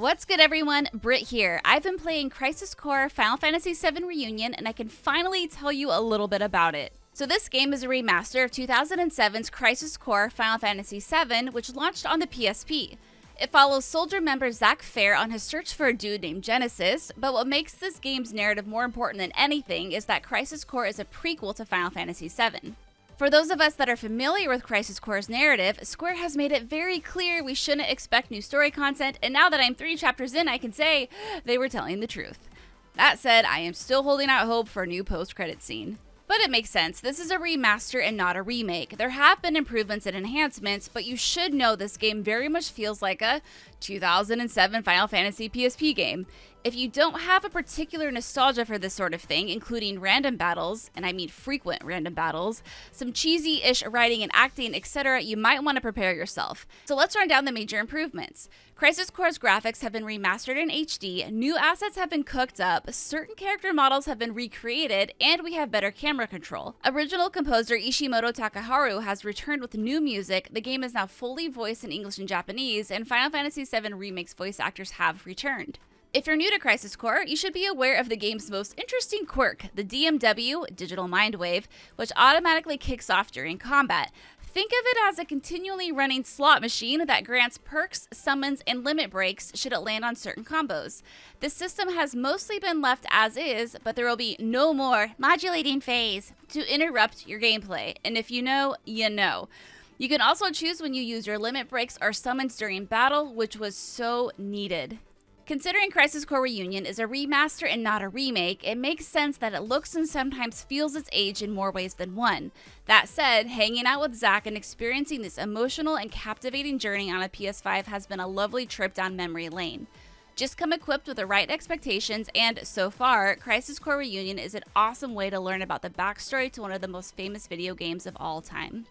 What's good, everyone? Britt here. I've been playing Crisis Core Final Fantasy VII Reunion, and I can finally tell you a little bit about it. So this game is a remaster of 2007's Crisis Core Final Fantasy VII, which launched on the PSP. It follows Soldier member Zack Fair on his search for a dude named Genesis, but what makes this game's narrative more important than anything is that Crisis Core is a prequel to Final Fantasy VII. For those of us that are familiar with Crisis Core's narrative, Square has made it very clear we shouldn't expect new story content, and now that I'm 3 chapters in, I can say they were telling the truth. That said, I am still holding out hope for a new post-credit scene. But it makes sense, this is a remaster and not a remake. There have been improvements and enhancements, but you should know this game very much feels like a 2007 Final Fantasy PSP game. If you don't have a particular nostalgia for this sort of thing, including random battles, and I mean frequent random battles, some cheesy-ish writing and acting, etc., you might want to prepare yourself. So let's run down the major improvements. Crisis Core's graphics have been remastered in HD, new assets have been cooked up, certain character models have been recreated, and we have better camera control. Original composer Ishimoto Takaharu has returned with new music, the game is now fully voiced in English and Japanese, and Final Fantasy VII Remake's voice actors have returned. If you're new to Crisis Core, you should be aware of the game's most interesting quirk, the DMW, Digital Mind Wave, which automatically kicks off during combat. Think of it as a continually running slot machine that grants perks, summons, and limit breaks should it land on certain combos. This system has mostly been left as is, but there will be no more modulating phase to interrupt your gameplay, and if you know, you know. You can also choose when you use your limit breaks or summons during battle, which was so needed. Considering Crisis Core Reunion is a remaster and not a remake, it makes sense that it looks and sometimes feels its age in more ways than one. That said, hanging out with Zack and experiencing this emotional and captivating journey on a PS5 has been a lovely trip down memory lane. Just come equipped with the right expectations, and so far, Crisis Core Reunion is an awesome way to learn about the backstory to one of the most famous video games of all time.